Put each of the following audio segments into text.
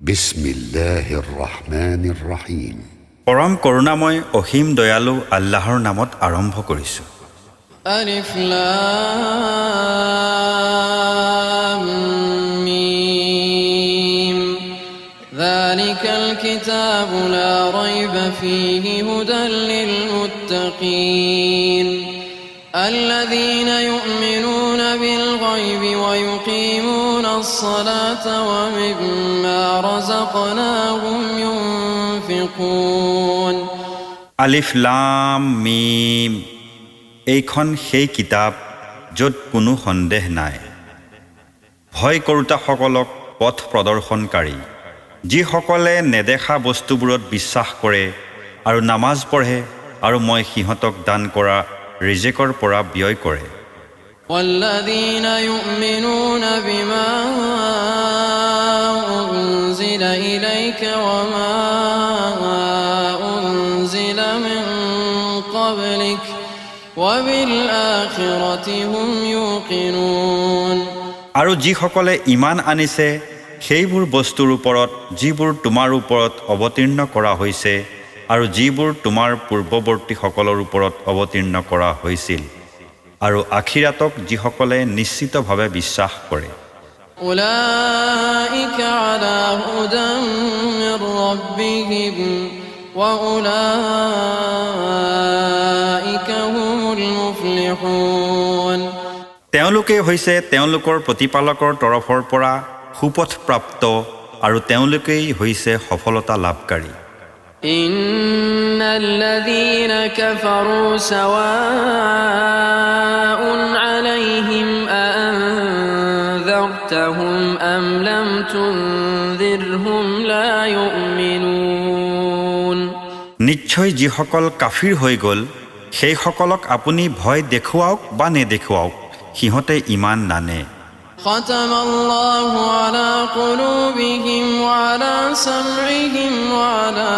বিসমিল্লাহিৰ ৰহমানিৰ ৰহিম পৰম কৰুণাময় অসীম দয়ালু আল্লাহৰ নামত আৰম্ভ কৰিছো আলিফ লাম মিম যালিকাল কিতাবু লা রাইবা ফীহি হুদাল লিল মুত্তাকিন الذين يؤمنون بالغيب ويقيمون الصلاة ومما رزقناهم ينفقون আলিফ লাম মিম এইখন সেই কিতাপ য'ত কোনো সন্দেহ নাই ভয় কৰোতাসকলক পথ প্ৰদৰ্শনকাৰী যিসকলে নেদেখা বস্তুবোৰত বিশ্বাস কৰে আৰু নামাজ পঢ়ে আৰু মই সিহঁতক দান কৰা ৰিজেকৰ পৰা ব্যয় কৰে والذين يؤمنون بما أنزل إليك وما أنزل من قبلك وبالآخرة هم يوقنون আৰু যিসকলে ঈমান আনিছে সেইবোৰ বস্তুৰ ওপৰত যিবোৰ তোমাৰ ওপৰত অৱতীৰ্ণ কৰা হৈছে আৰু যিবোৰ তোমাৰ পূৰ্বৱৰ্তীসকলৰ ওপৰত অৱতীৰ্ণ কৰা হৈছিল আৰু আখিৰাতক যিসকলে নিশ্চিতভাৱে বিশ্বাস কৰে উলাইকা আলা হুদাম মিৰ ৰাব্বিহিম ওয়া উলাইকা হুমুল মুফলিহুন তেওঁলোকে হৈছে তেওঁলোকৰ প্ৰতিপালকৰ তৰফৰ পৰা সুপথ প্ৰাপ্ত আৰু তেওঁলোকেই হৈছে সফলতা লাভকাৰী إن الذين كفروا سواء عليهم أأنذرتهم أم لم تنذرهم لا يؤمنون নিশ্চয় যিসকল কাফিৰ হৈ গ'ল সেই সকলক আপুনি ভয় দেখুৱাওক বা নেদেখুৱাওক সিহঁতে ঈমান নানে ختم الله على قلوبهم وعلى سمعهم وعلى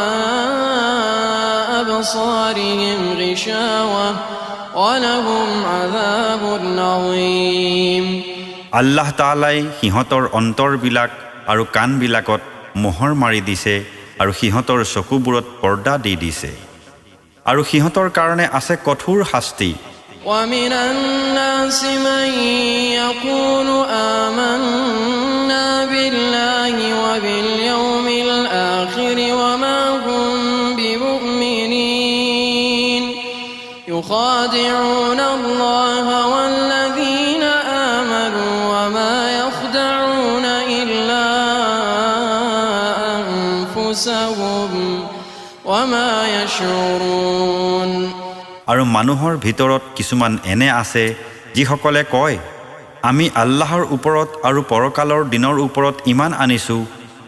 أبصارهم غشاوة ولهم عذاب عظيم আল্লাহ তাআলাই সিহঁতৰ অন্তৰবিলাক আৰু কাণবিলাকত মোহৰ মাৰি দিছে আৰু সিহঁতৰ চকুবোৰত পৰ্দা দি দিছে আৰু সিহঁতৰ কাৰণে আছে কঠোৰ শাস্তি ومن الناس من يقول آمنا بالله وباليوم الآخر وما هم بمؤمنين يخادعون الله والذين آمنوا وما يخدعون إلا أنفسهم وما يشعرون আৰু মানুহৰ ভিতৰত কিছুমান এনে আছে যিসকলে কয় আমি আল্লাহৰ ওপৰত আৰু পৰকালৰ দিনৰ ওপৰত ঈমান আনিছো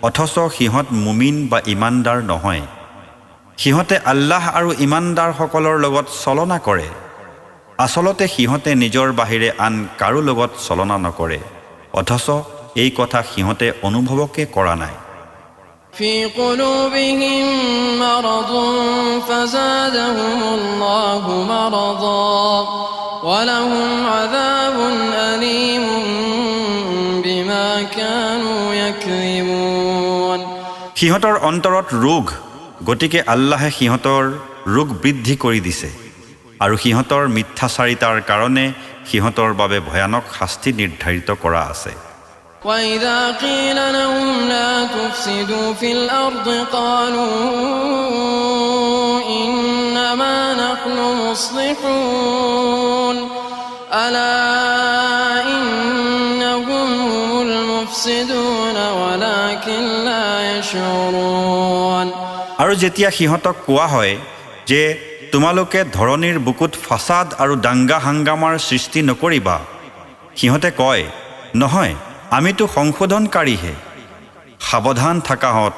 অথচ সিহঁত মুমিন বা ঈমানদাৰ নহয় সিহঁতে আল্লাহ আৰু ঈমানদাৰসকলৰ লগত চলনা কৰে আচলতে সিহঁতে নিজৰ বাহিৰে আন কাৰো লগত চলনা নকৰে অথচ এই কথা সিহঁতে অনুভৱকে কৰা নাই في قلوبهم مرض فزادهم الله مرضا ولهم عذاب أليم بما كانوا يكذبون সিহঁতৰ অন্তৰত ৰোগ গতিকে আল্লাহে সিহঁতৰ ৰোগ বৃদ্ধি কৰি দিছে আৰু সিহঁতৰ মিথ্যাচাৰিতাৰ কাৰণে সিহঁতৰ বাবে ভয়ানক শাস্তি নিৰ্ধাৰিত কৰা আছে وإذا قيل لهم لا تفسدوا في الأرض قالوا إنما نحن مصلحون ألا إنهم هم المفسدون ولكن لا يشعرون আৰু যেতিয়া সিহঁতক কোৱা হয় যে তোমালোকে ধৰণিৰ বুকুত ফাসাদ আৰু দাঙ্গা হাঙ্গামাৰ সৃষ্টি নকৰিবা সিহঁতে কয় নহয় আমিতো সংশোধনকাৰীহে সাৱধান থাকাহত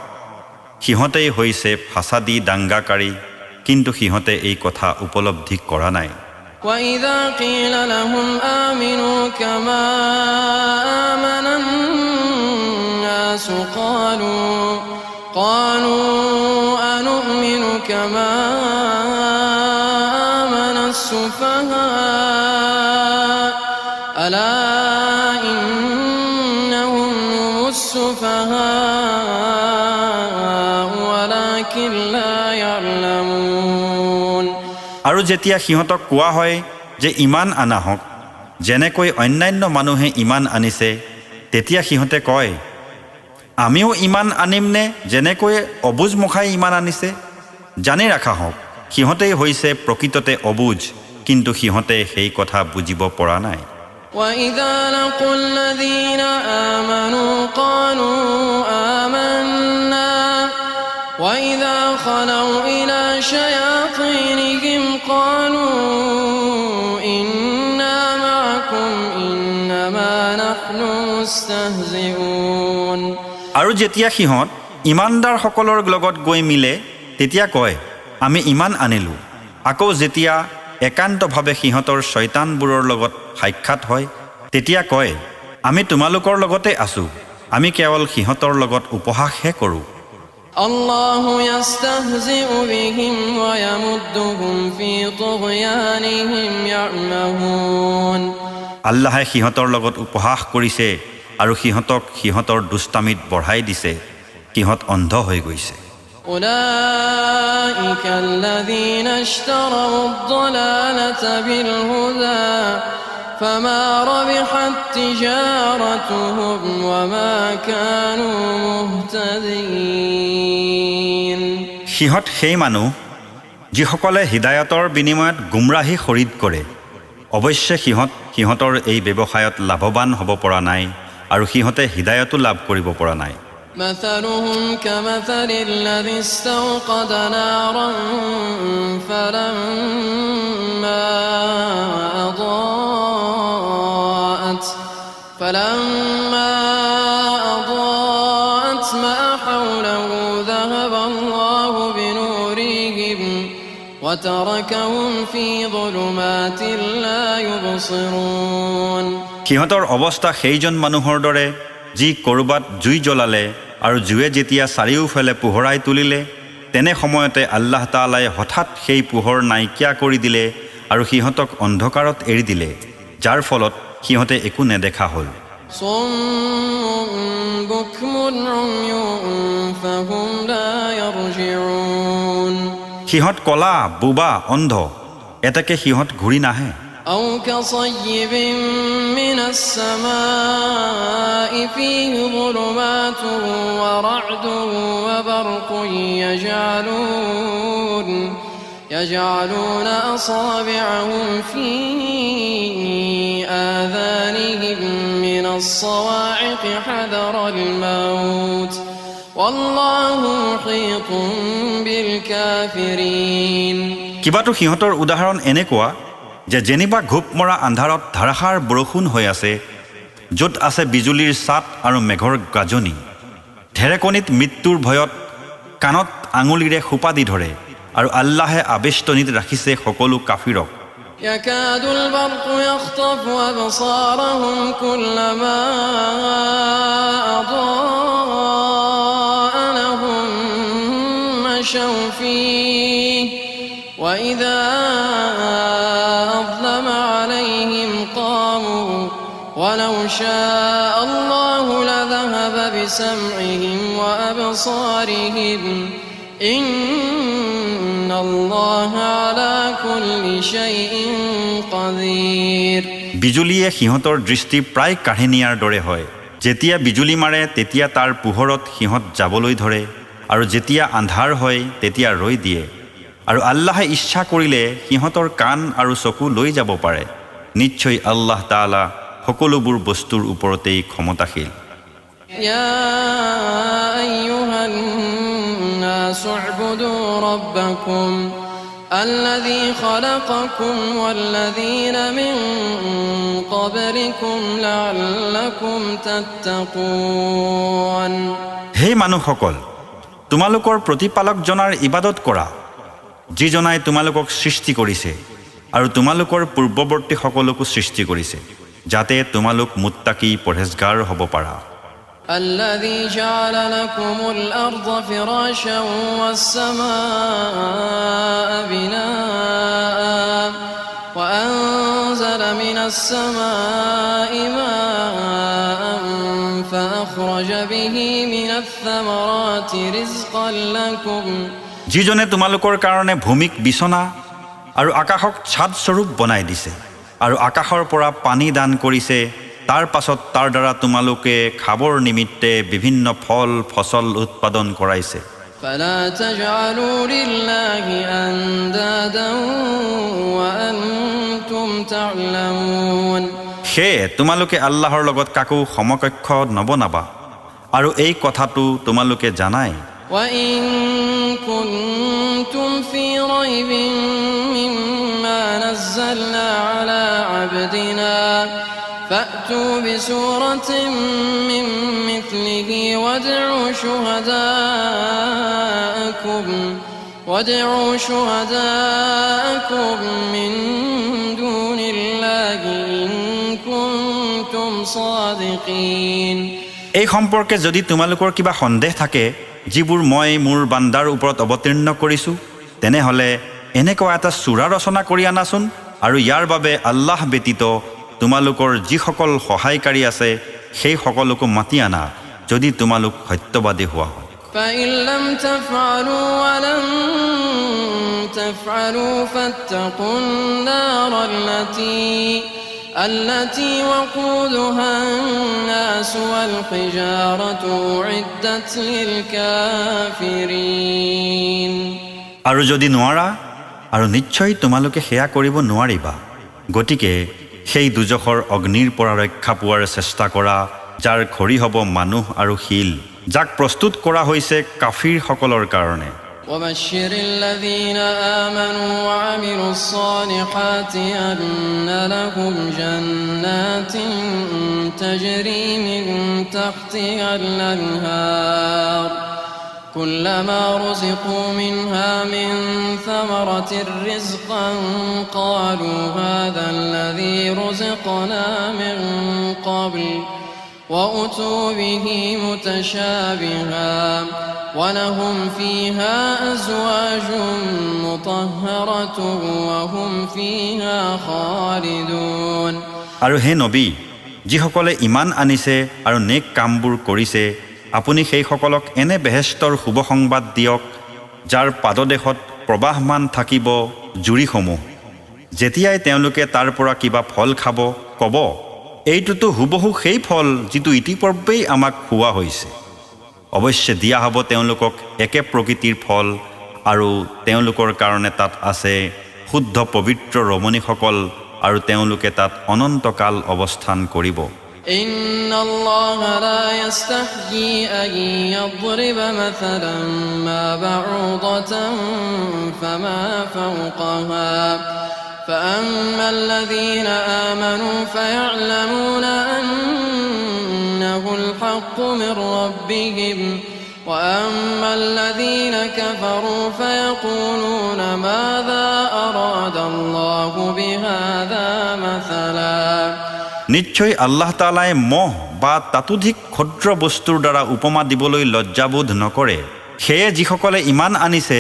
সিহঁতেই হৈছে ফাসাদী দাঙ্গাকাৰী কিন্তু সিহঁতে এই কথা উপলব্ধি কৰা নাই وإذا قيل لهم آمنوا كما آمن الناس قالوا أنؤمن كما آمن السفهاء ألا إنهم هم السفهاء আৰু যেতিয়া সিহঁতক কোৱা হয় যে ইমান আনা হওক যেনেকৈ অন্যান্য মানুহে ইমান আনিছে তেতিয়া সিহঁতে কয় আমিও ইমান আনিমনে যেনেকৈ অবুজ মুখাই ইমান আনিছে জানি ৰাখা হওক সিহঁতেই হৈছে প্ৰকৃততে অবুজ কিন্তু সিহঁতে সেই কথা বুজিব পৰা নাই وَإِذَا لَقُوا الَّذِينَ آمَنُوا قَالُوا آمَنَّا وَإِذَا خَلَوْا إِلَى شَيَاطِينِهِمْ قَالُوا إِنَّا مَعَكُمْ إِنَّمَا نَحْنُ مُسْتَهْزِئُونَ আৰু যেতিয়া সিহঁত ইমানদাৰসকলৰ লগত গৈ মিলে তেতিয়া কয় আমি ইমান আনিলো আকৌ যেতিয়া একান্তভাৱে সিহঁতৰ শয়তানবোৰৰ লগত সাক্ষাৎ হয় তেতিয়া কয় আমি তোমালোকৰ লগতে আছো আমি কেৱল সিহঁতৰ লগত উপহাসহে কৰোঁ الله يستهزئ بهم ويمدهم في طغيانهم يعمهون আল্লাহে সিহঁতৰ লগত উপহাস কৰিছে আৰু সিহঁতক সিহঁতৰ দুষ্টামিত বঢ়াই দিছে সিহঁত অন্ধ হৈ গৈছে أولئك الذين اشتروا الضلالة بالهدى فما ربحت تجارتهم وما كانوا مهتدين সিহঁত সেই মানুহ যিসকলে হিদায়তৰ বিনিময়ত গুমৰাহী খৰিদ কৰে অৱশ্যে সিহঁতৰ এই ব্যৱসায়ত লাভৱান হ'ব পৰা নাই আৰু সিহঁতে হিদায়তো লাভ কৰিব পৰা নাই مثلهم كمثل الذي استوقد نارا فلما أضاءت ما حوله ذهب الله بنورهم وتركهم في ظلمات لا يبصرون সিহঁতৰ অৱস্থা সেইজন মানুহৰ দৰে যি কৰবাত জুই জ্বলালে আৰু জুয়ে যেতিয়া চাৰিওফালে পোহৰাই তুলিলে তেনে সময়তে আল্লাহ তাআলাই হঠাৎ সেই পোহৰ নাইকিয়া কৰি দিলে আৰু সিহঁতক অন্ধকাৰত এৰি দিলে যাৰ ফলত সিহঁতে একো নেদেখা হ'ল সিহঁত কলা বুবা অন্ধ এটাকে সিহঁত ঘূৰি নাহে أو كصيب من السماء فيه ظلمات ورعد وبرق يجعلون أصابعهم في آذانهم من الصواعق حذر الموت والله محيط بالكافرين কিবাটো সিহঁতৰ উদাহৰণ এনেকুৱা যে যেনিবা ঘুপ মৰা আন্ধাৰত ধাৰাসাৰ বৰষুণ হৈ আছে য'ত আছে বিজুলীৰ ছাট আৰু মেঘৰ গাজনি ঢেৰেকনিত মৃত্যুৰ ভয়ত কাণত আঙুলিৰে খোপা দি ধৰে আৰু আল্লাহে আবেষ্টনীত ৰাখিছে সকলো কাফিৰক يكاد البرق يخطف أبصارهم كلما أضاء لهم مشوا فيه وإذا أظلم عليهم قاموا ولو شاء الله لذهب بسمعهم وأبصارهم إن الله على كل شيء قدير বিজুলীয়ে সিহঁতৰ দৃষ্টি প্ৰায় কাঢ়ি নিয়াৰ দৰে হয় যেতিয়া বিজুলী মাৰে তেতিয়া তাৰ পোহৰত সিহঁত যাবলৈ ধৰে আৰু যেতিয়া আন্ধাৰ হয় তেতিয়া ৰৈ দিয়ে আৰু আল্লাহে ইচ্ছা কৰিলে সিহঁতৰ কাণ আৰু চকু লৈ যাব পাৰে নিশ্চয় আল্লাহ তাআলা সকলোবোৰ বস্তুৰ ওপৰতেই ক্ষমতাশীল يا أيها الناس اعبدوا ربكم الذي خلقكم والذين من قبلكم لعلكم تتقون হে মানুহসকল তোমালোকৰ প্ৰতিপালকজনাৰ ইবাদত কৰা যিজনাই তোমালোকক সৃষ্টি কৰিছে আৰু তোমালোকৰ পূৰ্বৱৰ্তী সকলকো সৃষ্টি কৰিছে যাতে তোমালোক মুত্তাকি পৰহেজগাৰ হ'ব পাৰা الذي جعل لكم الأرض فراشا والسماء بناء وأنزل من السماء ماء فأخرج به من الثمرات رزقا لكم যিজনে তোমালোকৰ কাৰণে ভূমিক বিছনা আৰু আকাশক ছাদ স্বৰূপ বনাই দিছে আৰু আকাশৰ পৰা পানী দান কৰিছে তাৰ পাছত তাৰ দ্বাৰা তোমালোকে খাবৰ নিমিত্তে বিভিন্ন ফল ফসল উৎপাদন কৰাইছে فلا تجعلوا لله أندادا وأنتم تعلمون সেয়ে তোমালোকে আল্লাহৰ লগত কাকো সমকক্ষ নবনাবা আৰু এই কথাটো তোমালোকে জানাই وإن كنتم في ريب مما نزلنا على عبدنا فأتوا بسورة من مثله وادعوا شهداءكم من دون الله إن كنتم صادقين এই সম্পৰ্কে যদি তোমালোকৰ কিবা সন্দেহ থাকে যিবোৰ মই মোৰ বান্দাৰ ওপৰত অৱতীৰ্ণ কৰিছো তেনেহলে এনেকুৱা এটা সূৰা ৰচনা কৰি আনাচোন আৰু ইয়াৰ বাবে আল্লাহ ব্যতীত তোমালোকৰ যিসকল সহায়কাৰী আছে সেই সকলকো মাতি আনা যদি তোমালোক সত্যবাদী হোৱা হয় فإن لم تفعلوا ولن تفعلوا فاتقوا النار التي وقودها الناس والحجارة أعدت للكافرين আৰু যদি নোৱাৰা আৰু নিশ্চয় তোমালোকে সেয়া কৰিব নোৱাৰিবা গতিকে সেই দুজখৰ অগ্নিৰ পৰা ৰক্ষা পোৱাৰ চেষ্টা কৰা যাৰ খৰি হ'ব মানুহ আৰু শিল যাক প্ৰস্তুত কৰা হৈছে কাফিৰ সকলৰ কাৰণে وبشر الذين آمنوا وعملوا الصالحات أن لهم جنات تجري من تحتها الأنهار كلما رزقوا منها من ثمرة رزقا قالوا هذا الذي رزقنا من قبل وأتوا به متشابها ولهم فيها أزواج مطهرة وهم فيها خالدون আৰু হে নবী যিসকলে ইমান আনিছে আৰু নেক কামবোৰ কৰিছে আপুনি সেই সকলক এনে বেহেস্তৰ শুভ সংবাদ দিয়ক যাৰ পাদদেশত প্ৰবাহমান থাকিব জুৰিসমূহ যেতিয়াই তেওঁলোকে তাৰ পৰা কিবা ফল খাব ক'ব এইটোতো হুবহু সেই ফল যিটো ইতিপূৰ্বেই আমাক খোৱা হৈছে অৱশ্যে দিয়া হ'ব তেওঁলোকক একে প্ৰকৃতিৰ ফল আৰু তেওঁলোকৰ কাৰণে তাত আছে শুদ্ধ পবিত্ৰ ৰমণীসকল আৰু তেওঁলোকে তাত অনন্তকাল অৱস্থান কৰিব إن الله لا يستحيي أن يضرب مثلا ما بعوضة فما فوقها فأما الذين آمنوا فيعلمون أنه الحق من ربهم وأما الذين كفروا فيقولون ماذا أراد الله بهذا مثلا নিশ্চয় আল্লাহ তাআলাই মহ বা তাতোধিক ক্ষুদ্ৰ বস্তুৰ দ্বাৰা উপমা দিবলৈ লজ্জাবোধ নকৰে সেয়ে যিসকলে ইমান আনিছে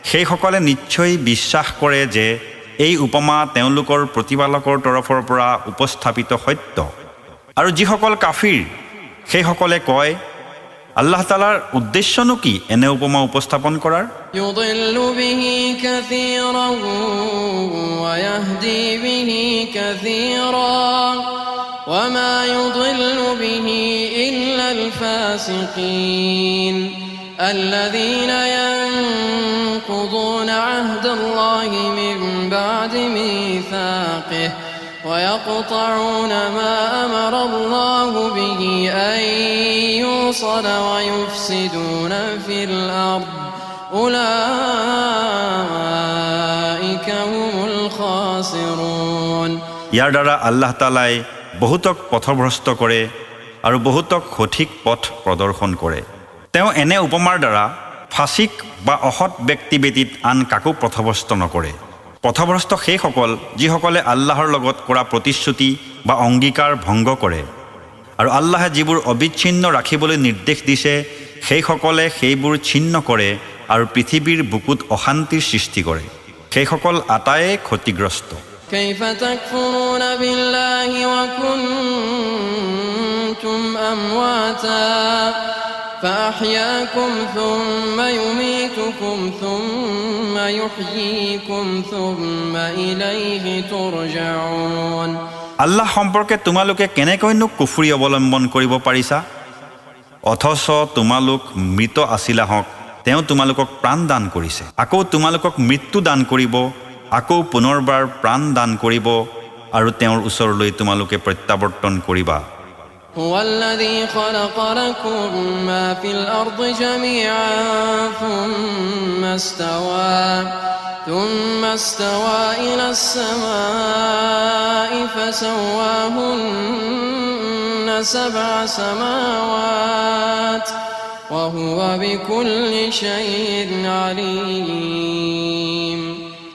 সেইসকলে নিশ্চয় বিশ্বাস কৰে যে এই উপমা তেওঁলোকৰ প্ৰতিপালকৰ তৰফৰ পৰা উপস্থাপিত সত্য আৰু যিসকল কাফিৰ সেইসকলে কয় আল্লাহ তাআলাৰ উদ্দেশ্যনো কি এনে উপমা উপস্থাপন কৰাৰ يضل به كثيرا ويهدي به كثيرا وما يضل به إلا الفاسقين الذين ينقضون عهد الله من بعد ميثاقه ويقطعون ما أمر الله به أن يوصل ويفسدون في الأرض أولئك هم الخاسرون ইয়াৰ দ্বাৰা আল্লাহ তাআলাই বহুতক পথভ্ৰষ্ট কৰে আৰু বহুতক সঠিক পথ প্ৰদৰ্শন কৰে তেওঁ এনে উপমাৰ দ্বাৰা ফাসিক বা অসৎ ব্যক্তি ব্যতীত আন কাকো পথভ্ৰষ্ট নকৰে পথভ্ৰষ্ট সেইসকল যিসকলে আল্লাহৰ লগত কৰা প্ৰতিশ্ৰুতি বা অংগীকাৰ ভংগ কৰে আৰু আল্লাহে যিবোৰ অবিচ্ছিন্ন ৰাখিবলৈ নিৰ্দেশ দিছে সেইসকলে সেইবোৰ ছিন্ন কৰে আৰু পৃথিৱীৰ বুকুত অশান্তিৰ সৃষ্টি কৰে সেইসকল আটায়ে ক্ষতিগ্ৰস্ত كيف تكفرون بالله وكنتم أمواتا فأحياكم ثم يميتكم ثم يحييكم ثم إليه ترجعون আল্লাহ সম্পৰ্কে তোমালোকে কেনেকৈনো কুফৰি অৱলম্বন কৰিব পাৰিছা অথচ তোমালোক মৃত আছিলা হক তেওঁ তোমালোকক প্ৰাণ দান কৰিছে আকৌ তোমালোকক মৃত্যু দান কৰিব আকৌ পুনৰবাৰ প্ৰাণ দান কৰিব আৰু তেওঁৰ ওচৰলৈ তোমালোকে প্ৰত্যাৱৰ্তন কৰিবা هو الذي خلق لكم ما في الأرض جميعا ثم استوى إلى السماء فسواهن 7 سماوات وهو بكل شيء عليم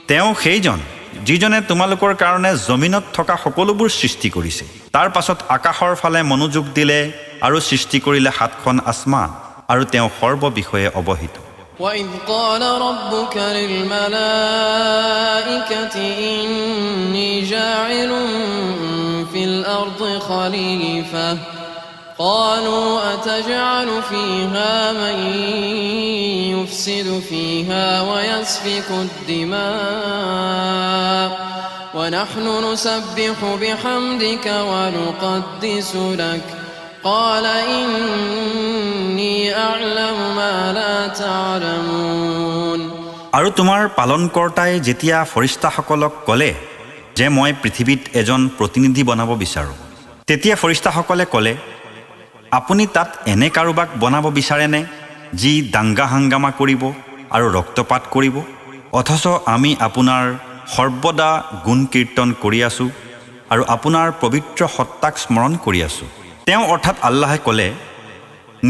তেওঁ সেইজন যিজনে তোমালোকৰ কাৰণে জমিনত থকা সকলোবোৰ সৃষ্টি কৰিছে তাৰ পাছত আকাশৰ ফালে মনোযোগ দিলে আৰু সৃষ্টি কৰিলে 7খন আসমান আৰু তেওঁ সৰ্ব বিষয়ে অৱহিত وَإِذْ قَالَ رَبُّكَ لِلْمَلَائِكَةِ إِنِّي جَاعِلٌ فِي الْأَرْضِ خَلِيفَةً قَالُوا أَتَجْعَلُ فِيهَا مَن يُفْسِدُ فِيهَا وَيَسْفِكُ الدِّمَاءَ وَنَحْنُ نُسَبِّحُ بِحَمْدِكَ وَنُقَدِّسُ لَكَ قال إني أعلم ما لا تعلمون আৰু তোমাৰ পালনকৰ্তাই যেতিয়া ফৰিস্তাসকলক ক'লে যে মই পৃথিৱীত এজন প্ৰতিনিধি বনাব বিচাৰো তেতিয়া ফৰিস্তাসকলে ক'লে আপুনি তাত এনে কাৰোবাক বনাব বিচাৰেনে যি দাঙ্গা হাঙ্গামা কৰিব আৰু ৰক্তপাত কৰিব অথচ আমি আপোনাৰ সৰ্বদা গুণ কীৰ্তন কৰি আছো আৰু আপোনাৰ পবিত্ৰ সত্তাক স্মৰণ কৰি আছো তেওঁ অৰ্থাৎ আল্লাহে ক'লে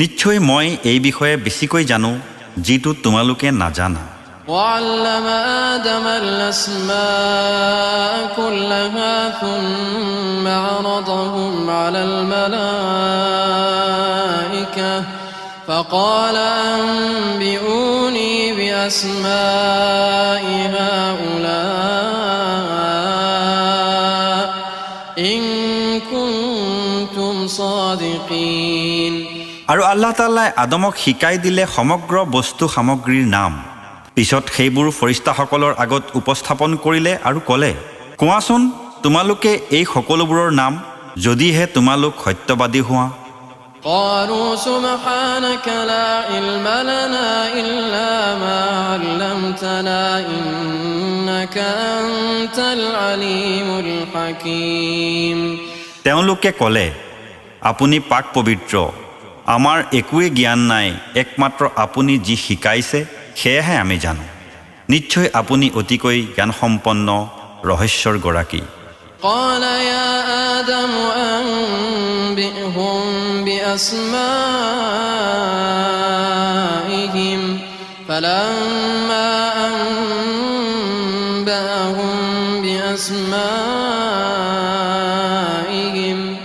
নিশ্চয় মই এই বিষয়ে বেছিকৈ জানো যিটো তোমালোকে নাজানা وعلم آدم الأسماء كلها ثم عرضهم على الملائكة فقال أنبئوني بأسماء هؤلاء إن كنتم صادقين আৰু আল্লাহ তাআলাই আদমক শিকাই দিলে সমগ্ৰ বস্তু সামগ্ৰীৰ নাম পিছত সেইবোৰ ফৰিস্তাসকলৰ আগত উপস্থাপন কৰিলে আৰু ক'লে কোৱাচোন তোমালোকে এই সকলোবোৰৰ নাম যদিহে তোমালোক সত্যবাদী হোৱা قالوا سبحانك لا علم لنا إلا ما علمتنا إنك أنت العليم الحكيم তেওঁলোকে ক'লে আপুনি পাক পবিত্ৰ আমাৰ একোৱে জ্ঞান নাই একমাত্ৰ আপুনি যি শিকাইছে সেয়াহে আমি জানো নিশ্চয় আপুনি অতিকৈ জ্ঞান সম্পন্ন ৰহস্যৰ গৰাকী قال يا آدم أنبئهم بأسمائهم فلما أنبأهم بأسمائهم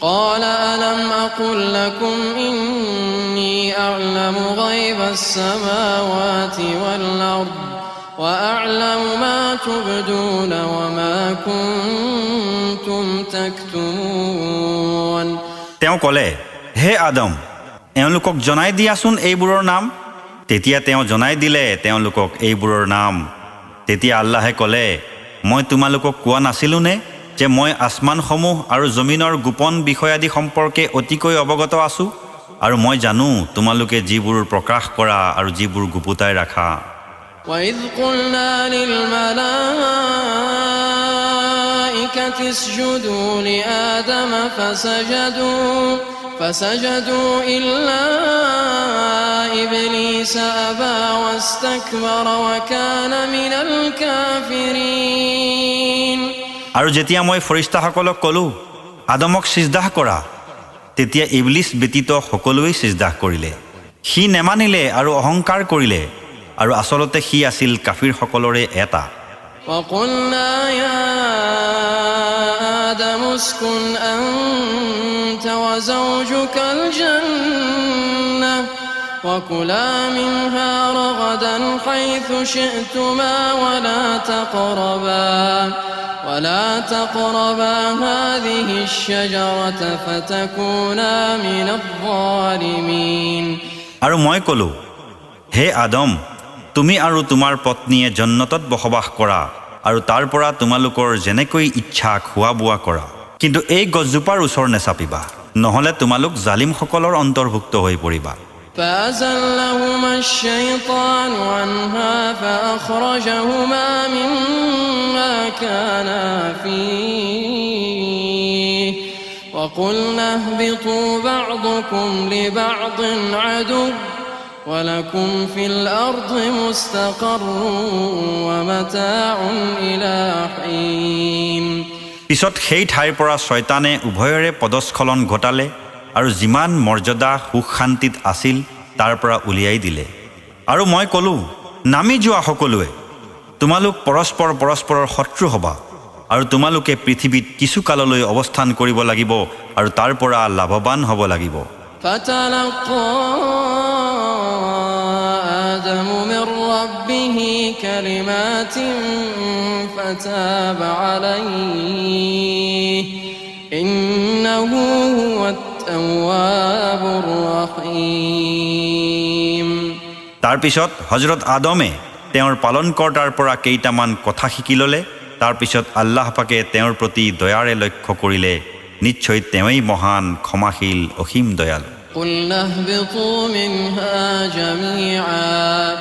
قال ألم أقل لكم إني أعلم غيب السماوات والأرض وأعلم ما تبدون وما كنتم تكتمون তেওঁ ক'লে হে আদম এওঁলোকক জনাই দিয়াচোন এইবোৰৰ নাম তেতিয়া তেওঁ জনাই দিলে তেওঁলোকক এইবোৰৰ নাম তেতিয়া আল্লাহে ক'লে মই তোমালোকক কোৱা নাছিলোনে যে মই আসমানসমূহ আৰু জমিনৰ গোপন বিষয়াদি সম্পৰ্কে অতিকৈ অৱগত আছো আৰু মই জানো তোমালোকে যিবোৰ প্ৰকাশ কৰা আৰু যিবোৰ গুপুতাই ৰাখা وَإِذْ قُلْنَا لِلْمَلَائِكَةِ اسْجُدُوا لِآدَمَ فسجدوا إلا إبليس أبى واستكبر وكان من الكافرين আৰু যেতিয়া মই ফৰিস্তাসকলক ক'লো আদমক সিজদা কৰা তেতিয়া ইবলিস ব্যতীত সকলোৱে সিজদা কৰিলে সি নেমানিলে আৰু অহংকাৰ কৰিলে আৰু আসলতে সি আছিল কাফিৰ সকলৰে এটা وقلنا يا آدم اسكن أنت وزوجك الجنة وكلا منها رغدا حيث شئتما ولا تقربا هذه الشجرة فتكونا من الظالمين আৰু মই ক'লো হে আদম তুমি আৰু তোমাৰ পত্নীয়ে জন্নতত বসবাস কৰা আৰু তাৰ পৰা তোমালোকৰ যেনেকৈ ইচ্ছা খোৱা বোৱা কৰা কিন্তু এই গছজোপাৰ ওচৰ নেচাপিবা নহলে তোমালোক জালিমসকলৰ অন্তৰ্ভুক্ত হৈ পৰিবা فأزلهما الشيطان عنها فأخرجهما مما كانا فيه وقلنا اهبطوا بعضكم لبعض عدو ولكم في الأرض مستقر ومتاع إلى حين পিছত সেই ঠাইৰ পৰা শয়তানে উভয়ৰে পদস্খলন ঘটালে আৰু যিমান মৰ্যাদা সুখ শান্তিত আছিল তাৰ পৰা উলিয়াই দিলে আৰু মই ক'লো নামি যোৱা সকলোৱে তোমালোক পৰস্পৰৰ শত্ৰু হ'বা আৰু তোমালোকে পৃথিৱীত কিছু কাললৈ অৱস্থান কৰিব লাগিব আৰু তাৰ পৰা লাভৱান হ'ব লাগিব فتلقى آدم من ربه كلمات فتاب عليه إنه هو التواب الرحيم তাৰ পিছত হযৰত আদমে তেওঁৰ পালনকৰ্তাৰ পৰা কেইটামান কথা শিকি ল'লে তাৰ পিছত আল্লাহ পাকে তেওঁৰ প্ৰতি দয়াৰে লক্ষ্য কৰিলে নিশ্চয় তেওঁই মহান ক্ষমাশীল অসীম দয়ালু قلنا اهبطوا منها جميعا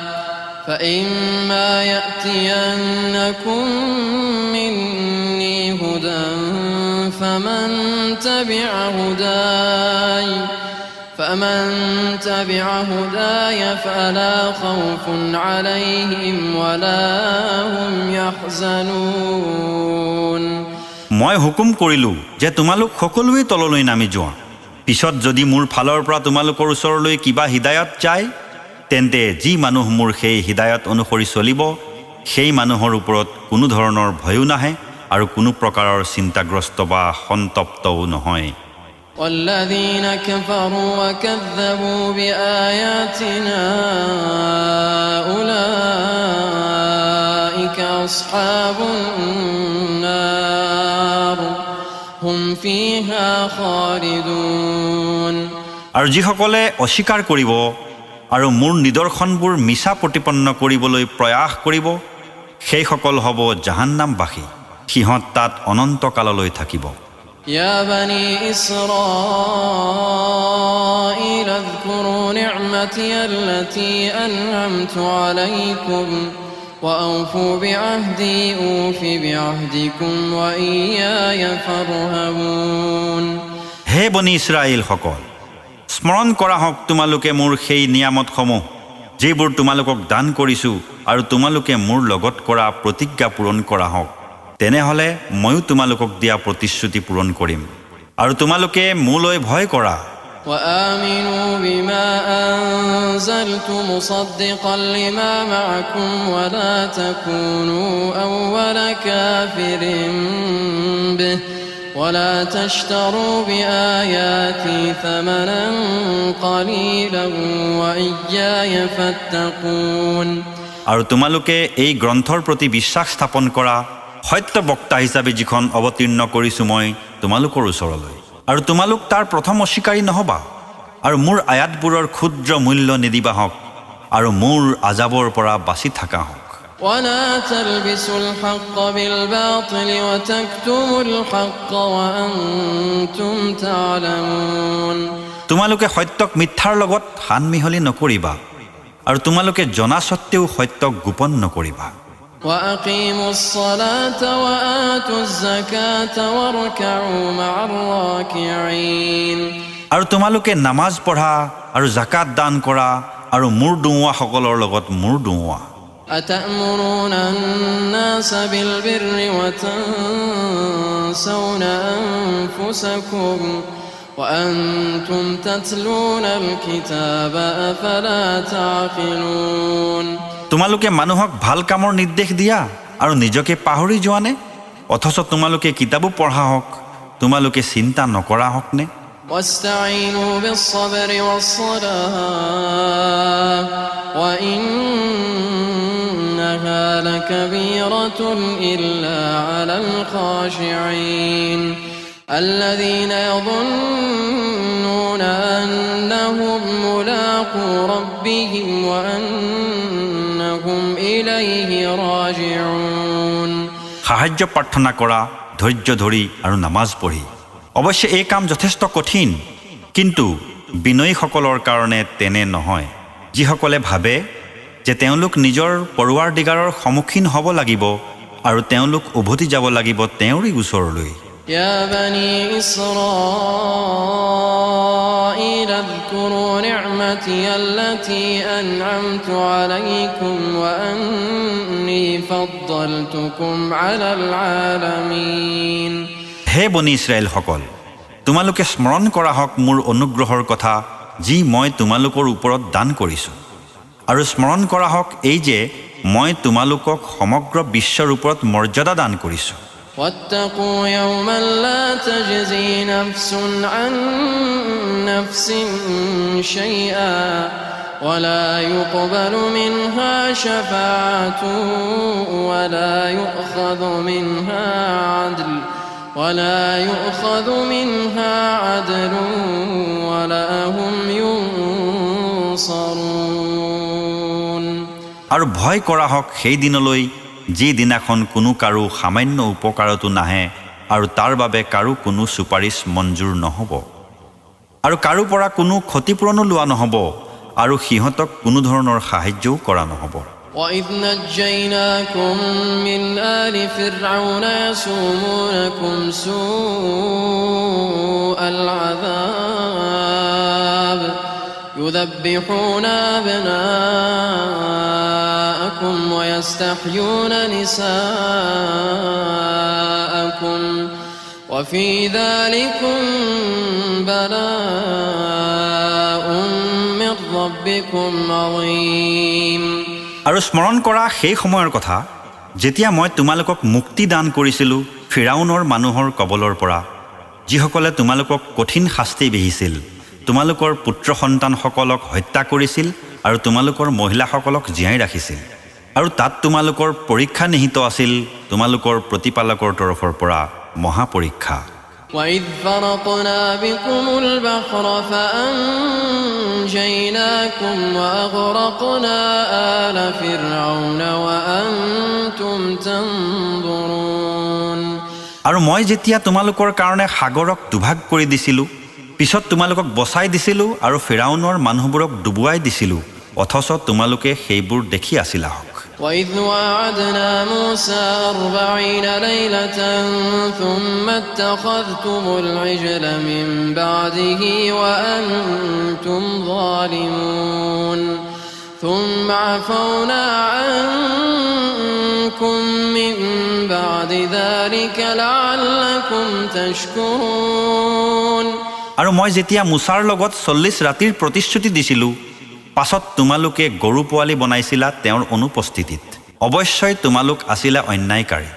فإما يأتينكم مني هدى فمن تبع هداي فلا خوف عليهم ولا هم يحزنون মই হুকুম কৰিলো যে তোমালোক সকলোৱে তললৈ নামি যোৱা পিছত যদি মোৰ ফালৰ পৰা তোমালোকৰ ওচৰলৈ কিবা হিদায়ত যায় তেন্তে যি মানুহ মোৰ সেই হিদায়ত অনুসৰি চলিব সেই মানুহৰ ওপৰত কোনো ধৰণৰ ভয়ো নাহে আৰু কোনো প্ৰকাৰৰ চিন্তাগ্ৰস্ত বা সন্তপ্তও নহয় والذين كفروا وكذبوا بآياتنا أولئك أصحاب النار هم فيها خالدون আৰু যিসকলে অস্বীকাৰ কৰিব আৰু মোৰ নিদৰ্শনবোৰ মিছা প্ৰতিপন্ন কৰিবলৈ প্ৰয়াস কৰিব সেইসকল হ'ব জাহান্নামবাসী সিহঁত তাত অনন্তকাললৈ থাকিব يا بني إسرائيل اذكروا نعمتي التي أنعمت عليكم وأوفوا بعهدي أوف بعهدكم وإياي فارهبون হে বনি ইছৰাইল সকল স্মৰণ কৰা হওক তোমালোকে মোৰ সেই নিয়ামতসমূহ যিবোৰ তোমালোকক দান কৰিছোঁ আৰু তোমালোকে মোৰ লগত কৰা প্ৰতিজ্ঞা পূৰণ কৰা হওক তেনেহলে ময়ো তোমালোকক দিয়া প্ৰতিশ্ৰুতি পূৰণ কৰিম আৰু তোমালোকে মোলৈ ভয় কৰা وآمنوا بما أنزلت مصدقا لما معكم ولا تكونوا أول كافر به ولا تشتروا بآياتي ثمنا قليلا وإياي فاتقون আৰু তোমালোকে এই গ্ৰন্থৰ প্ৰতি বিশ্বাস স্থাপন কৰা সত্য বক্তা হিচাপে যিখন অৱতীৰ্ণ কৰিছোঁ মই তোমালোকৰ ওচৰলৈ আৰু তোমালোক তাৰ প্ৰথম অস্বীকাৰী নহবা আৰু মোৰ আয়াতবোৰৰ ক্ষুদ্ৰ মূল্য নিদিবা হওক আৰু মোৰ আজাবৰ পৰা বাচি থাকা হওক ولا تلبسوا الحق بالباطل وتكتموا الحق وأنتم تعلمون তোমালোকে সত্যক মিথ্যাৰ লগত সানমিহলি নকৰিবা আৰু তোমালোকে জনা সত্ত্বেও সত্যক গোপন নকৰিবা وأقيموا الصلاة وآتوا الزكاة واركعوا مع الراكعين আৰু তোমালোকে নামাজ পঢ়া আৰু যাকাত দান কৰা আৰু মূৰ দুওৱা সকলৰ লগত মূৰ দুওৱা أتأمرون الناس بالبر وتنسون أنفسكم وأنتم تتلون الكتاب أفلا تعقلون তোমালোকে মানুহক ভাল কামৰ নিৰ্দেশ দিয়া আৰু নিজকে পাহৰি যোৱানে অথচ তোমালোকে কিতাবো পঢ়া হওক তোমালোকে চিন্তা নকৰা হওক নে واستعينوا بالصبر والصلاة وإنها لكبيرة إلا على الخاشعين الذين يظنون أنهم ملاقو ربهم وأنهم إليه راجعون সাহায্য প্ৰাৰ্থনা কৰা ধৈৰ্য ধৰি আৰু নামাজ পঢ়ি অৱশ্যে এই কাম যথেষ্ট কঠিন কিন্তু বিনয়ীসকলৰ কাৰণে তেনে নহয় যিসকলে ভাবে যে তেওঁলোক নিজৰ পৰৱাৰদিগাৰৰ সন্মুখীন হ'ব লাগিব আৰু তেওঁলোক উভতি যাব লাগিব তেওঁৰে ওচৰলৈ يا بني إسرائيل اذكروا نعمتي التي أنعمت عليكم وأني فضلتكم على العالمين হে বনি ইছৰাইল সকল তোমালোকে স্মৰণ কৰা হওক মোৰ অনুগ্ৰহৰ কথা যি মই তোমালোকৰ ওপৰত দান কৰিছোঁ আৰু স্মৰণ কৰা হওক এই যে মই তোমালোকক সমগ্ৰ বিশ্বৰ ওপৰত মৰ্যাদা দান কৰিছোঁ واتقوا يوما لا تجزي نفس عن نفس شيئا ولا يقبل منها شفاعة ولا يؤخذ منها عدل ولا هم ينصرون আৰু ভয় কৰা হওক সেই দিনলৈ যি দিনাখন কোনো কাৰো সামান্য উপকাৰতো নাহে আৰু তাৰ বাবে কাৰো কোনো সুপাৰিশ মঞ্জুৰ নহ'ব আৰু কাৰো পৰা কোনো ক্ষতিপূৰণো লোৱা নহ'ব আৰু সিহঁতক কোনো ধৰণৰ সাহায্যও কৰা নহ'ব وَإِذْ نَجَّيْنَاكُمْ مِنْ آلِ فِرْعَوْنَ يَسُومُونَكُمْ سُوءَ الْعَذَابِ يُذَبِّحُونَ أَبْنَاءَكُمْ وَيَسْتَحْيُونَ نِسَاءَكُمْ وَفِي ذَلِكُمْ بَلَاءٌ مِّن رَّبِّكُمْ عَظِيمٌ আৰু স্মৰণ কৰা সেই সময়ৰ কথা যেতিয়া মই তোমালোকক মুক্তি দান কৰিছিলোঁ ফিৰাউনৰ মানুহৰ কবলৰ পৰা যিসকলে তোমালোকক কঠিন শাস্তি বিহিছিল তোমালোকৰ পুত্ৰ সন্তানসকলক হত্যা কৰিছিল আৰু তোমালোকৰ মহিলাসকলক জীয়াই ৰাখিছিল আৰু তাত তোমালোকৰ পৰীক্ষা নিহিত আছিল তোমালোকৰ প্ৰতিপালকৰ তৰফৰ পৰা মহা পৰীক্ষা وَإِذْ فَرَقْنَا بِكُمُ الْبَحْرَ فَأَنْجَيْنَاكُمْ وَأَغْرَقْنَا آلَ فِرْعَوْنَ وَأَنْتُمْ تَنْظُرُونَ আৰু মই যেতিয়া তোমালোকৰ কাৰণে সাগৰক দুভাগ কৰি দিছিলোঁ পিছত তোমালোকক বচাই দিছিলোঁ আৰু ফিৰাউনৰ মানুহবোৰক ডুবুৱাই দিছিলোঁ অথচ তোমালোকে সেইবোৰ দেখি আছিলা وَإِذْ وَعَدْنَا مُوسَى 40 لَيْلَةً ثُمَّ اتَّخَذْتُمُ الْعِجْلَ مِنْ بَعْدِهِ وَأَنْتُمْ ظَالِمُونَ ثُمَّ عَفَوْنَا عَنْكُمْ مِنْ بَعْدِ ذَلِكَ لَعَلَّكُمْ تَشْكُرُونَ আৰু মই যেতিয়া মুছাৰ লগত 40 ৰাতিৰ প্ৰতিশ্ৰুতি দিছিলোঁ পাছত তোমালোকে গৰু পোৱালি বনাইছিলা তেওঁৰ অনুপস্থিতিত অৱশ্যই তোমালোক আছিলা অন্যায়কাৰী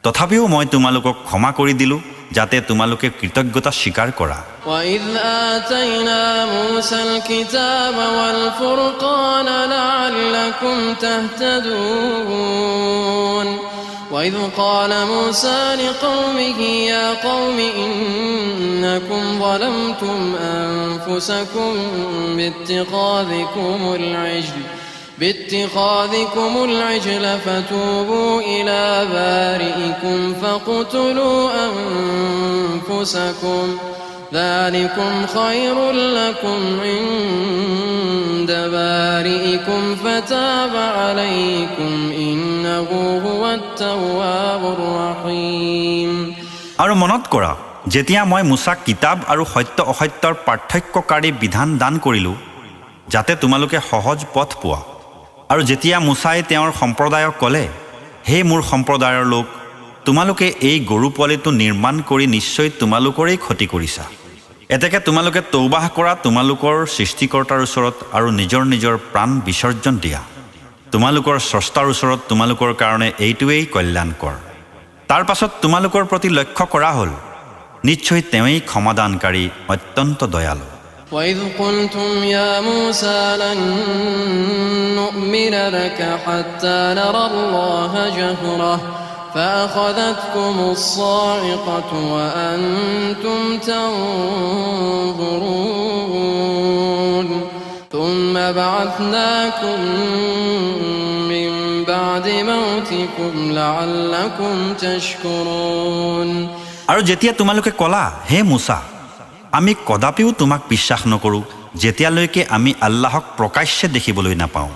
তথাপিও মই তোমালোকক ক্ষমা কৰি দিলোঁ যাতে তোমালোকে কৃতজ্ঞতা স্বীকাৰ কৰা وَإِذْ آتَيْنَا مُوسَى الْكِتَابَ وَالْفُرْقَانَ لَعَلَّكُمْ تَهْتَدُونَ وَإِذْ قَالَ مُوسَى لِقَوْمِهِ يَا قَوْمِ إِنَّكُمْ ظَلَمْتُمْ أَنفُسَكُمْ باتخاذكم العجل فتوبوا إلى بارئكم فاقتلوا أنفسكم ذلكم خير لكم عند بارئكم فتاب عليكم إنه هو التواب الرحيم আৰু মনত কৰা যেতিয়া মই মুছাক কিতাপ আৰু সত্য অসত্যৰ পাৰ্থক্যকাৰী বিধান দান কৰিলোঁ যাতে তোমালোকে সহজ পথ পোৱা আৰু যেতিয়া মুছাই তেওঁৰ সম্প্ৰদায়ক ক'লে হে মোৰ সম্প্ৰদায়ৰ লোক তোমালোকে এই গৰু পোৱালিটো নিৰ্মাণ কৰি নিশ্চয় তোমালোকৰেই ক্ষতি কৰিছা এতেকে তোমালোকে তৌবাহ কৰা তোমালোকৰ সৃষ্টিকৰ্তাৰ ওচৰত আৰু নিজৰ নিজৰ প্ৰাণ বিসৰ্জন দিয়া তোমালোকৰ স্ৰষ্টাৰ ওচৰত তোমালোকৰ কাৰণে এইটোৱেই কল্যাণকৰ তাৰ পাছত তোমালোকৰ প্ৰতি লক্ষ্য কৰা হ'ল নিশ্চয় তেওঁই ক্ষমাদানকাৰী অত্যন্ত দয়ালু وإذ قلتم يا موسى لن نؤمن لك حتى نرى الله جهرة فأخذتكم الصاعقة وأنتم تنظرون ثم بعثناكم من بعد موتكم لعلكم تشكرون আৰু যেতিয়া তোমালোকে ক'লা হে মুছা আমি কদাপিও তোমাক বিশ্বাস নকৰোঁ যেতিয়ালৈকে আমি আল্লাহক প্ৰকাশ্যে দেখিবলৈ নাপাওঁ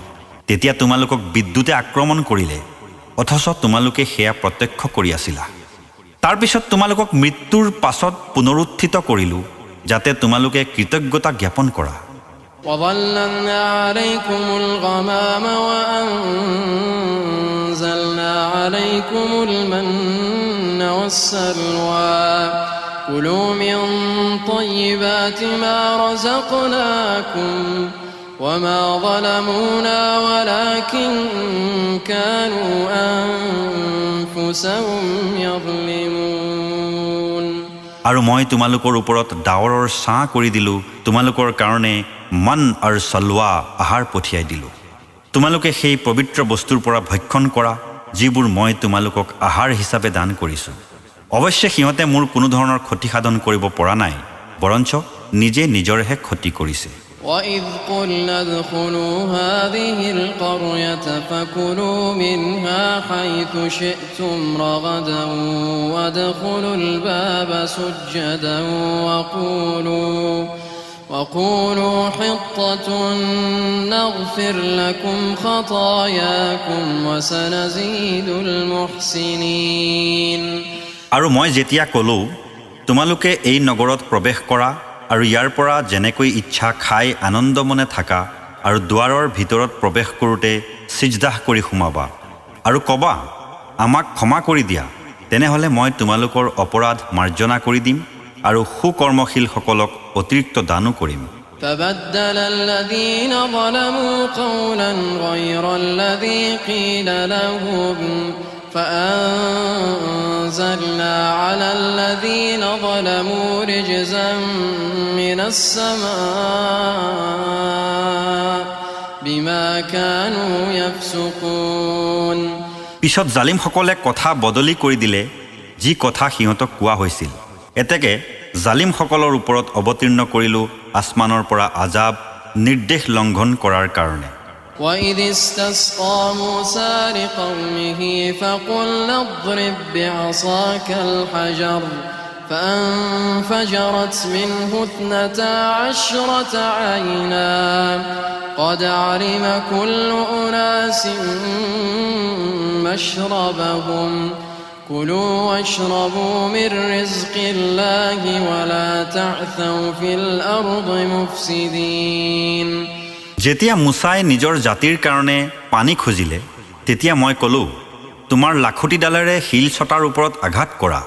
তেতিয়া তোমালোকক বিদ্যুতে আক্ৰমণ কৰিলে অথচ তোমালোকে সেয়া প্ৰত্যক্ষ কৰি আছিলা তাৰপিছত তোমালোকক মৃত্যুৰ পাছত পুনৰুত্থিত কৰিলোঁ যাতে তোমালোকে কৃতজ্ঞতা জ্ঞাপন কৰা وظللنا عليكم الغمام وأنزلنا عليكم المن والسلوى كلوا من طيبات ما رزقناكم وما ظلمونا ولكن كانوا أنفسهم يظلمون আৰু মই তোমালোকৰ ওপৰত ডাৱৰৰ ছাঁ কৰি দিলোঁ তোমালোকৰ কাৰণে মান আৰু সলৱা আহাৰ পঠিয়াই দিলোঁ তোমালোকে সেই পবিত্ৰ বস্তুৰ পৰা ভক্ষণ কৰা যিবোৰ মই তোমালোকক আহাৰ হিচাপে দান কৰিছোঁ অৱশ্যে সিহঁতে মোৰ কোনো ধৰণৰ ক্ষতি সাধন কৰিব পৰা নাই বৰঞ্চ নিজে নিজৰহে ক্ষতি কৰিছে وَإِذْ قُلْنَا ادْخُلُوا هَٰذِهِ الْقَرْيَةَ فَكُلُوا مِنْهَا حَيْثُ شِئْتُمْ رَغَدًا وَادْخُلُوا الْبَابَ سُجَّدًا وَقُولُوا حِطَّةٌ نَغْفِرْ لَكُمْ خَطَايَاكُمْ وَسَنَزِيدُ الْمُحْسِنِينَ আৰু মই যেতিয়া ক'লোঁ তোমালোকে এই নগৰত প্ৰৱেশ কৰা আৰু ইয়াৰ পৰা যেনেকৈ ইচ্ছা খাই আনন্দমনে থাকা আৰু দুৱাৰৰ ভিতৰত প্ৰৱেশ কৰোঁতে সিজদাহ কৰি সোমাবা আৰু ক'বা আমাক ক্ষমা কৰি দিয়া তেনেহ'লে মই তোমালোকৰ অপৰাধ মাৰ্জনা কৰি দিম আৰু সুকৰ্মশীলসকলক অতিৰিক্ত দানো কৰিম فبدل الذين ظلموا قولا غير الذي قيل لهم فأنزلنا على الذين ظلموا رجزا من السماء بما كانوا يفسقون পিছত জালিমসকলে কথা বদলি কৰি দিলে যি কথা সিহঁতক কোৱা হৈছিল এতেকে জালিমসকলৰ ওপৰত অৱতীৰ্ণ কৰিলোঁ আসমানৰ পৰা আজাব নিৰ্দেশ লংঘন কৰাৰ কাৰণে وَإِذِ اسْتَسْقَىٰ مُوسَىٰ لِقَوْمِهِ فَقُلْنَا اضْرِب بِّعَصَاكَ الْحَجَرَ فَانفَجَرَتْ مِنْهُ 12 عَيْنًا قَدْ عَلِمَ كُلُّ أُنَاسٍ مَّشْرَبَهُمْ كُلُوا وَاشْرَبُوا مِن رِّزْقِ اللَّهِ وَلَا تَعْثَوْا فِي الْأَرْضِ مُفْسِدِينَ যেতিয়া মুছাই নিজৰ জাতিৰ কাৰণে পানী খুজিলে তেতিয়া মই ক'লোঁ তোমাৰ লাখুটিডালেৰে শিল ছটাৰ ওপৰত আঘাত কৰা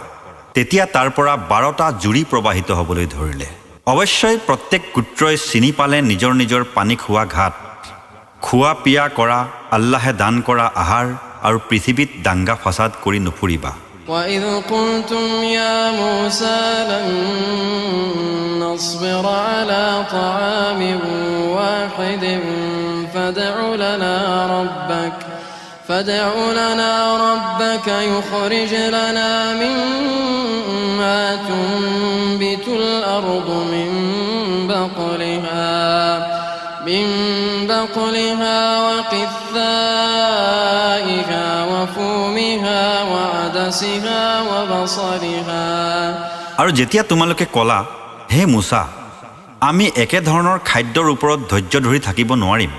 তেতিয়া তাৰ পৰা 12টা জুৰি প্ৰবাহিত হ'বলৈ ধৰিলে অৱশ্যই প্ৰত্যেক গোত্ৰই চিনি পালে নিজৰ নিজৰ পানী খোৱা ঘাট খোৱা পিয়া কৰা আল্লাহে দান কৰা আহাৰ আৰু পৃথিৱীত দাংগা ফাসাদ কৰি নুফুৰিবা وَإِذْ قُلْتُمْ يَا مُوسَىٰ لَن نَّصْبِرَ عَلَىٰ طَعَامٍ وَاحِدٍ فَادْعُ لَنَا رَبَّكَ يُخْرِجْ لَنَا مِمَّا تُنبِتُ الْأَرْضُ من بقلها وقثائها وفومها وعدسها وبصلها আৰু যেতিয়া তোমালোকে ক'লা হে মুছা আমি একে ধৰণৰ খাদ্যৰ ওপৰত ধৈৰ্য ধৰি থাকিব নোৱাৰিম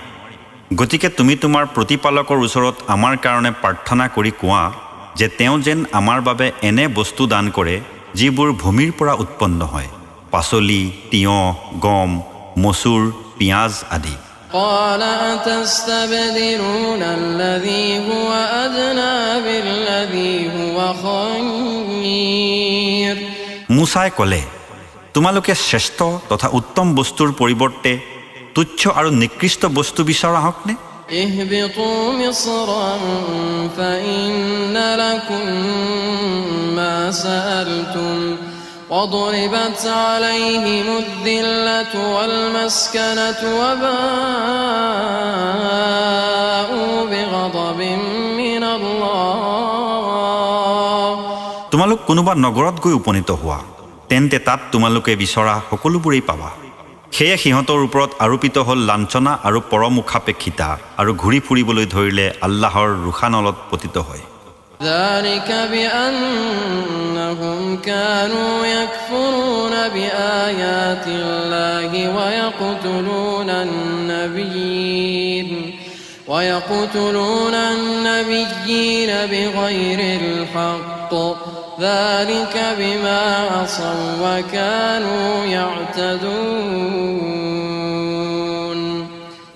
গতিকে তুমি তোমাৰ প্ৰতিপালকৰ ওচৰত আমাৰ কাৰণে প্ৰাৰ্থনা কৰি কোৱা যে তেওঁ যেন আমাৰ বাবে এনে বস্তু দান কৰে যিবোৰ ভূমিৰ পৰা উৎপন্ন হয় পাচলি তিয়হ গম মচুৰ পিয়াজ আদি قال أتستبدلون الذي هو أدنى بالذي هو خير মুছাই ক'লে তোমালোকে শ্ৰেষ্ঠ তথা উত্তম বস্তুৰ পৰিৱৰ্তে তুচ্ছ আৰু নিকৃষ্ট বস্তু বিচৰা হকনে اهبطوا مصرا فإن لكم ما سألتم وضربت عليهم الذلة والمسكنة وباءوا بغضب من الله তোমালোক কোনোবা নগৰত গৈ উপনীত হোৱা তেন্তে তাত তোমালোকে বিচৰা সকলোবোৰেই পাবা সেয়ে সিহঁতৰ ওপৰত আৰোপিত হ'ল লাঞ্ছনা আৰু পৰমুখাপেক্ষিতা আৰু ঘূৰি ফুৰিবলৈ ধৰিলে আল্লাহৰ ৰুখানলত পতিত হয় ذلك بأنهم كانوا يكفرون بآيات الله ويقتلون النبيين بغير الحق ذلك بما عصوا وكانوا يعتدون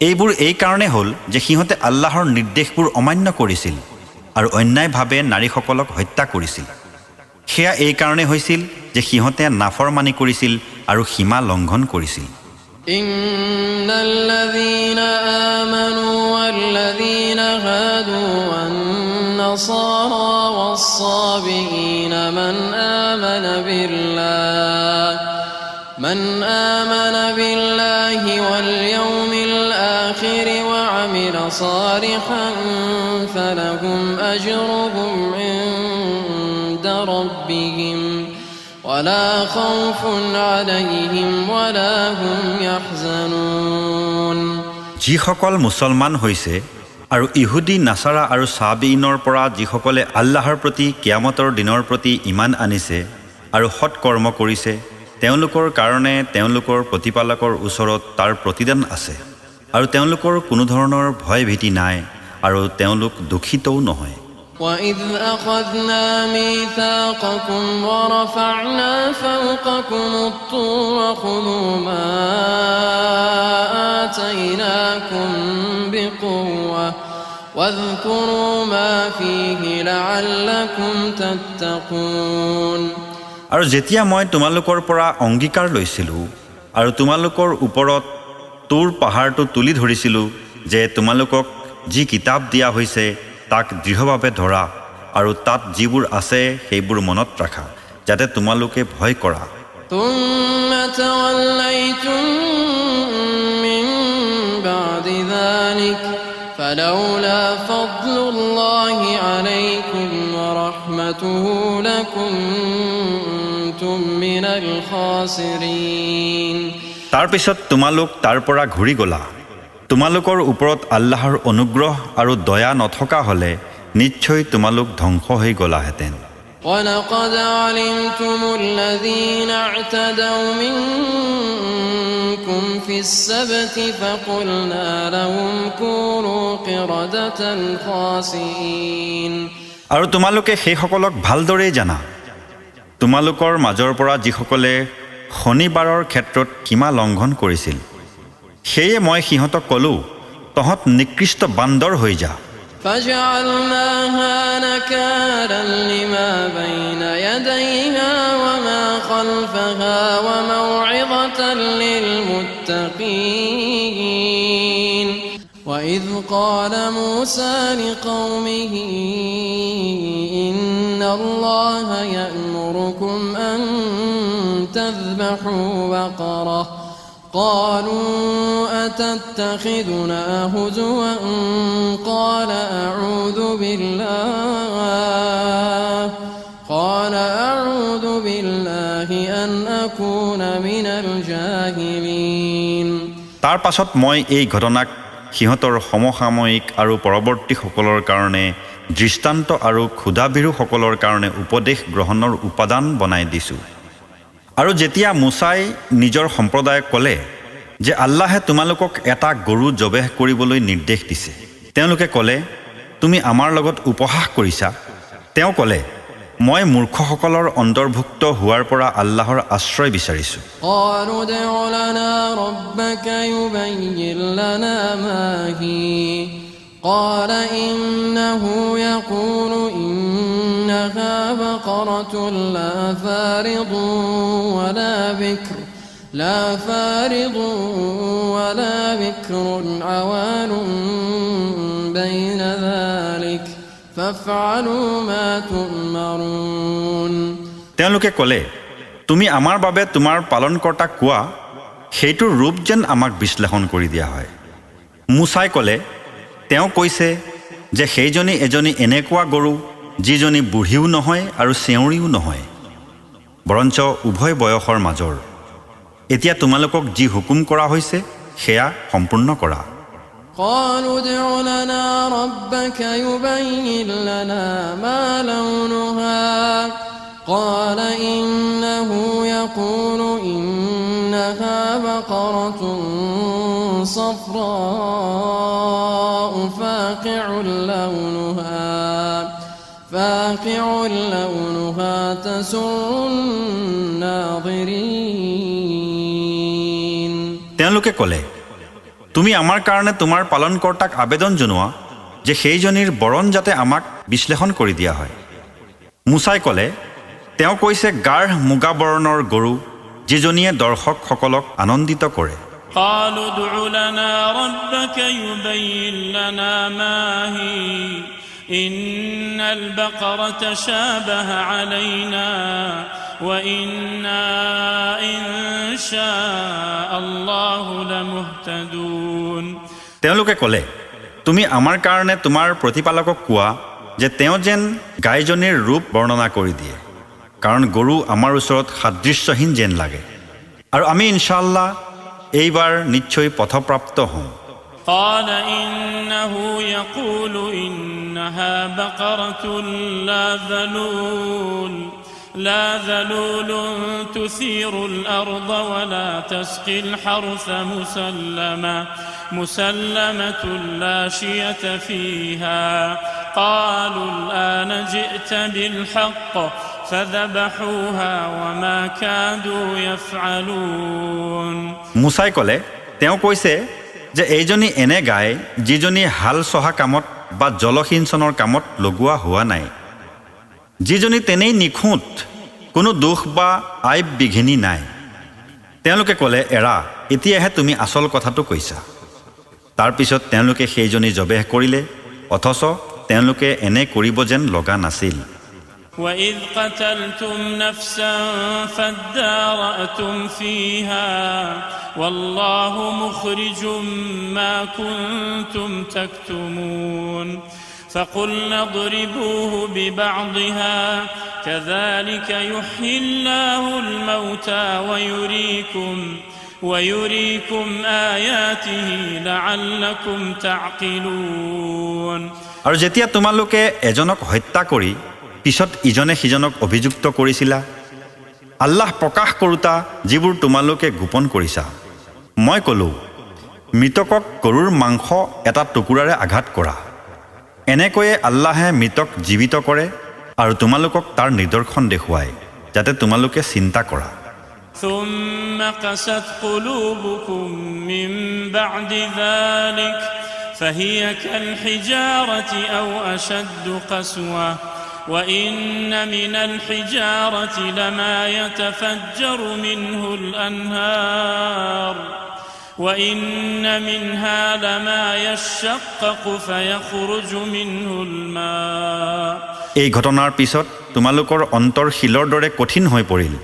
এইবোৰ এই কাৰণে হ'ল যে সিহঁতে আল্লাহৰ নিৰ্দেশবোৰ অমান্য কৰিছিল আৰু অন্যায়ভাৱে নাৰীসকলক হত্যা কৰিছিল সেয়া এই কাৰণে হৈছিল যে সিহঁতে নাফৰমানি কৰিছিল আৰু সীমা লংঘন কৰিছিল ইন্নাল্লাযীনা আমানু ওয়াল্লাযীনা হাদু wan-নাসারা was-সাবিঈনা man amana billahi wal-yawmil akhir wa 'amila salihan falahum ajruhum 'inda rabbihim ولا خوف عليهم ولا هم يحزنون যিসকল মুছলমান হৈছে আৰু ইহুদি নাছাৰা আৰু সাবিইনৰ পৰা যিসকলে আল্লাহৰ প্ৰতি কিয়ামতৰ দিনৰ প্ৰতি ঈমান আনিছে আৰু সৎ কৰ্ম কৰিছে তেওঁলোকৰ কাৰণে তেওঁলোকৰ প্ৰতিপালকৰ ওচৰত তাৰ প্ৰতিদান আছে আৰু তেওঁলোকৰ কোনো ধৰণৰ ভয় ভীতি নাই আৰু তেওঁলোক দুখিতও নহয় وَإِذْ أَخَذْنَا مِيثَاقَكُمْ وَرَفَعْنَا فَوْقَكُمُ الطُّورَ خُذُوا مَا آتَيْنَاكُمْ بِقُوَّةٍ وَاذْكُرُوا مَا فِيهِ لَعَلَّكُمْ تَتَّقُونَ আৰু যেতিয়া মই তোমালোকৰ পৰা অংগীকাৰ লৈছিলোঁ আৰু তোমালোকৰ ওপৰত তুৰ পাহাৰটো তুলি ধৰিছিলোঁ যে তোমালোকক যি কিতাপ দিয়া হৈছে তাক দৃঢ়ভাৱে ধৰা আৰু তাত যিবোৰ আছে সেইবোৰ মনত ৰাখা যাতে তোমালোকে ভয় কৰা ثُمَّ تَوَلَّيْتُم مِّن بَعْدِ ذَلِكَ فَلَوْلَا فَضْلُ اللَّهِ عَلَيْكُمْ وَرَحْمَتُهُ لَكُنتُم مِّنَ الْخَاسِرِينَ তাৰ পিছত তোমালোক তাৰ পৰা ঘূৰি গলা তোমালোকৰ ওপৰত আল্লাহৰ অনুগ্ৰহ আৰু দয়া নথকা হলে নিশ্চয় তোমালোক ধ্বংস হৈ গলাহেঁতেন وَلَقَدْ عَلِمْتُمُ الَّذِينَ اعْتَدَوْا مِنكُمْ فِي السَّبْتِ فَقُلْنَا لَهُمْ كُونُوا قِرَدَةً خَاسِئِينَ আৰু তোমালোকে সেইসকলক ভালদৰে জানা তোমালোকৰ মাজৰ পৰা যিসকলে শনিবাৰৰ ক্ষেত্ৰত সীমা লংঘন কৰিছিল সেয়ে মই সিহঁতক ক'লো তহঁত নিকৃষ্ট বান্দৰ হৈ যা فَجَعَلْنَاهَا نَكَالًا لِمَا بَيْنَ يَدَيْهَا وَمَا خَلْفَهَا وَمَوْعِظَةً لِلْمُتَّقِينَ وَإِذْ قَالَ مُوسَى لِقَوْمِهِ إِنَّ اللَّهَ يَأْمُرُكُمْ أَن تَذْبَحُوا بَقَرَةً قالوا أتتخذنا هزوا قال أعوذ بالله أن أكون من الجاهلين তাৰ পাছত মই এই ঘটনাক সিহঁতৰ সমসাময়িক আৰু পৰৱৰ্তী সকলৰ কাৰণে দৃষ্টান্ত আৰু ক্ষুধাবিহু সকলৰ কাৰণে উপদেশ গ্ৰহণৰ উপাদান বনাই দিছোঁ আৰু যেতিয়া মুছাই নিজৰ সম্প্ৰদায়ক ক'লে যে আল্লাহে তোমালোকক এটা গৰু জবেহ কৰিবলৈ নিৰ্দেশ দিছে তেওঁলোকে ক'লে তুমি আমাৰ লগত উপহাস কৰিছা তেওঁ ক'লে মই মূৰ্খসকলৰ অন্তৰ্ভুক্ত হোৱাৰ পৰা আল্লাহৰ আশ্ৰয় বিচাৰিছোঁ قالوا ادع لنا ربك يبين لنا ما هي قال إنه يقول إنها بقرة لا فارض ولا بكر عوان بين ذلك فافعلوا ما تؤمرون তেওঁলোকে ক'লে তুমি আমাৰ বাবে তোমাৰ পালনকৰ্তাক কোৱা সেইটোৰ ৰূপ যেন আমাক বিশ্লেষণ কৰি দিয়া হয় মুছাই ক'লে তেওঁ কৈছে যে সেইজনী এজনী এনেকুৱা গৰু যিজনী বুঢ়ীও নহয় আৰু চেউৰীও নহয় বৰঞ্চ উভয় বয়সৰ মাজৰ এতিয়া তোমালোকক যি হুকুম কৰা হৈছে সেয়া সম্পূৰ্ণ কৰা قالوا ادع لنا ربك يبين لنا ما لونها قال إنه يقول إنها بقرة صفراء فاقع لونها تسر الناظرين তেওঁলোকে ক'লে তুমি আমাৰ কাৰণে তোমাৰ পালনকৰ্তাক আবেদন জনোৱা যে সেইজনীৰ বৰণ যাতে আমাক বিশ্লেষণ কৰি দিয়া হয় মুছাই ক'লে তেওঁ কৈছে গাঢ় মুগা বৰণৰ গৰু যিজনীয়ে দৰ্শকসকলক আনন্দিত কৰে قالوا ادع لنا ربك يبين لنا ما هي إن البقرة شابه علينا وإنا إن شاء الله لمهتدون তেওঁলোকে ক'লে তুমি আমাৰ কাৰণে তোমাৰ প্ৰতিপালকক কোৱা যে তেওঁ যেন গাইজনীৰ ৰূপ বৰ্ণনা কৰি দিয়ে কাৰণ গৰু আমাৰ ওচৰত সাদৃশ্যহীন যেন লাগে আৰু আমি ইনশাআল্লাহ এইবাৰ নিশ্চয় পথপ্ৰাপ্ত হ'ম قال إنه يقول إنها بقرة لا ذلول تثير الأرض ولا تسقي الحرث مسلمة لا شية فيها قالوا الآن جئت بالحق فذبحوها وما كادوا يفعلون মুছাই ক'লে তেওঁ কৈছে যে এইজনী এনে গাই যিজনী হাল চহা কামত বা জলসিঞ্চনৰ কামত লগোৱা হোৱা নাই যিজনী তেনেই নিখুঁত কোনো দোষ বা আইব বিঘিনি নাই তেওঁলোকে ক'লে এৰা এতিয়াহে তুমি আচল কথাটো কৈছা তাৰ পিছত তেওঁলোকে সেইজনী জবেহ কৰিলে অথচ তেওঁলোকে এনে কৰিব যেন লগা নাছিল وَإِذْ قَتَلْتُمْ نَفْسًا فَادَّارَأْتُمْ فِيهَا وَاللَّهُ مُخْرِجٌ مَا كُنْتُمْ تَكْتُمُونَ فَقُلْنَا اضْرِبُوهُ بِبَعْضِهَا كَذَلِكَ يُحْيِي اللَّهُ الْمَوْتَى وَيُرِيكُمْ آيَاتِهِ لَعَلَّكُمْ تَعْقِلُونَ আৰু যেতিয়া তোমালোকে এজনক হত্যা কৰি পিছত ইজনে সিজনক অভিযুক্ত কৰিছিলা আল্লাহ প্ৰকাশ কৰোতা যিবোৰ তোমালোকে গোপন কৰিছা মই ক'লো মৃতকক গৰুৰ মাংস এটা টুকুৰাৰে আঘাত কৰা এনেকৈয়ে আল্লাহে মৃতক জীৱিত কৰে আৰু তোমালোকক তাৰ নিদৰ্শন দেখুৱায় যাতে তোমালোকে চিন্তা কৰা ثم قست قلوبكم من بعد ذلك فهي كالحجارة أو أشد قسوة وإن من الحجارة لما يتفجر منه الأنهار وإن منها لما يشقق فيخرج منه الماء এই ঘটনাৰ পিছত তোমালোকৰ অন্তৰ শিলৰ দৰে কঠিন হৈ পৰিল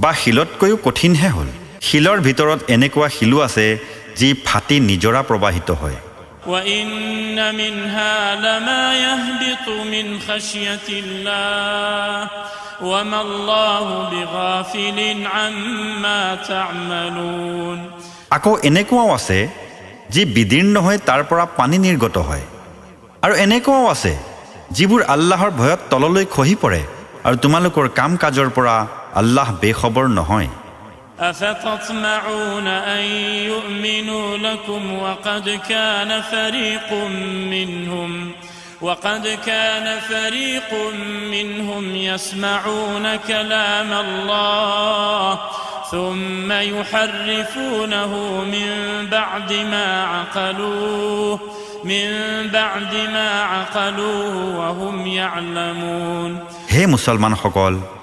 বা শিলতকৈও কঠিনহে হ'ল শিলৰ ভিতৰত এনেকুৱা শিলো আছে যি ফাটি নিজৰা প্ৰবাহিত হয় وَإِنَّ مِنْهَا لَمَا يَهْبِطُ مِنْ خَشْيَةِ اللَّهِ وَمَا اللَّهُ بِغَافِلٍ عَمَّا تَعْمَلُونَ আকৌ এনেকুৱাও আছে যি বিদীৰ্ণ হৈ তাৰ পৰা পানী নিৰ্গত হয় আৰু এনেকুৱাও আছে যিবোৰ আল্লাহৰ ভয়ত তললৈ খহি পৰে আৰু তোমালোকৰ কাম কাজৰ পৰা আল্লাহ বেখবৰ নহয় أفتطمعون أن يؤمنوا لكم وقد كان فريق منهم يسمعون كلام الله ثم يحرفونه من بعد ما عقلوه وهم يعلمون হে মুছলমানসকল